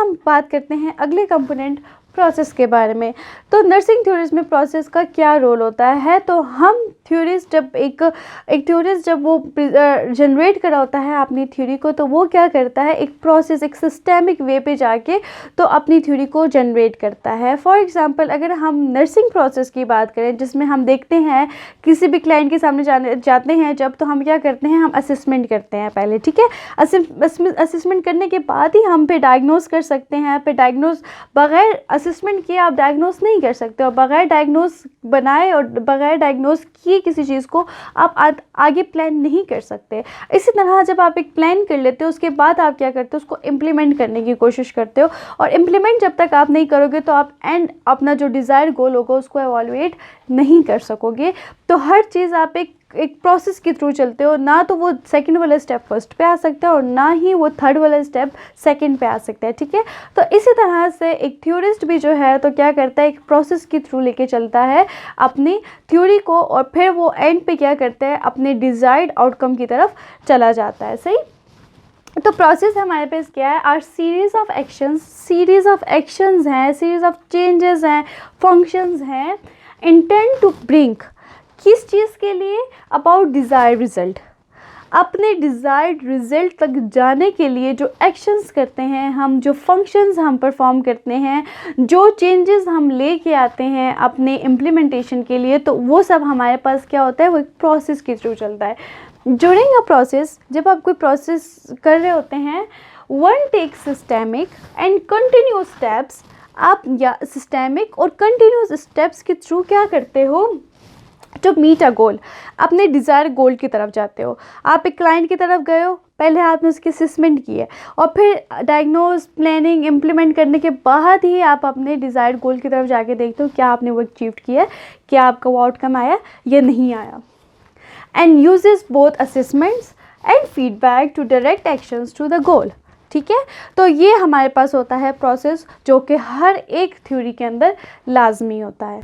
हम बात करते हैं अगले कंपोनेंट प्रोसेस के बारे में। तो नर्सिंग थ्योरीज में प्रोसेस का क्या रोल होता है? तो हम थ्योरीज जब एक थ्योरीज जब वो जनरेट कर रहा होता है अपनी थ्योरी को, तो वो क्या करता है, एक प्रोसेस, एक सिस्टेमिक वे पे जाके तो अपनी थ्योरी को जनरेट करता है। फॉर एग्जांपल अगर हम नर्सिंग प्रोसेस की बात करें, जिसमें हम देखते हैं किसी भी क्लाइंट के सामने जाते हैं जब, तो हम क्या करते हैं, हम असेसमेंट करते हैं पहले, ठीक है। असेसमेंट करने के बाद ही हम पे डायग्नोस कर सकते हैं। पे डायग्नोस बगैर असेसमेंट किए आप डायग्नोस नहीं कर सकते, और बगैर डायग्नोस बनाए और बगैर डायग्नोस किए किसी चीज़ को आप आगे प्लान नहीं कर सकते। इसी तरह जब आप एक प्लान कर लेते हो, उसके बाद आप क्या करते हो, उसको इम्प्लीमेंट करने की कोशिश करते हो, और इम्प्लीमेंट जब तक आप नहीं करोगे तो आप अपना जो डिज़ायर गोल होगा उसको एवॉल्यूएट नहीं कर सकोगे। तो हर चीज़ आप एक प्रोसेस के थ्रू चलते हो, ना तो वो सेकंड वाला स्टेप फर्स्ट पे आ सकता है और ना ही वो थर्ड वाला स्टेप सेकंड पे आ सकता है, ठीक है। तो इसी तरह से एक थ्योरिस्ट भी जो है तो क्या करता है, एक प्रोसेस के थ्रू लेके चलता है अपनी थ्योरी को, और फिर वो एंड पे क्या करता है, अपने डिज़ायर्ड आउटकम की तरफ चला जाता है। सही। तो प्रोसेस हमारे पास क्या है, आर सीरीज ऑफ एक्शंस हैं, सीरीज ऑफ चेंजेस हैं, फंक्शंस हैं, इंटेंट टू ब्रिंग, किस चीज़ के लिए, अबाउट डिज़ायर्ड रिजल्ट, अपने डिज़ायर्ड रिजल्ट तक जाने के लिए जो एक्शंस करते हैं हम, जो फंक्शंस हम परफॉर्म करते हैं, जो चेंजेस हम लेके आते हैं अपने इम्प्लीमेंटेशन के लिए, तो वो सब हमारे पास क्या होता है, वो एक प्रोसेस के थ्रू चलता है। ड्यूरिंग अ प्रोसेस, जब आप कोई प्रोसेस कर रहे होते हैं, one take systemic and continuous steps, आप या सिस्टेमिक और कंटिन्यूस स्टेप्स के थ्रू क्या करते हो, टू मीट अ गोल, अपने डिज़ायर गोल की तरफ जाते हो। आप एक क्लाइंट की तरफ गए हो, पहले आपने उसकी असेसमेंट की है, और फिर डायग्नोज, प्लानिंग, इम्प्लीमेंट करने के बाद ही आप अपने डिज़ायर गोल की तरफ जाके देखते हो क्या आपने वो अचीव किया है, क्या आपका वो आउटकम आया या नहीं आया। And uses both assessments and feedback to direct actions to the goal, ठीक है। तो ये हमारे पास होता है प्रोसेस, जो कि हर एक थ्योरी के अंदर लाजमी होता है।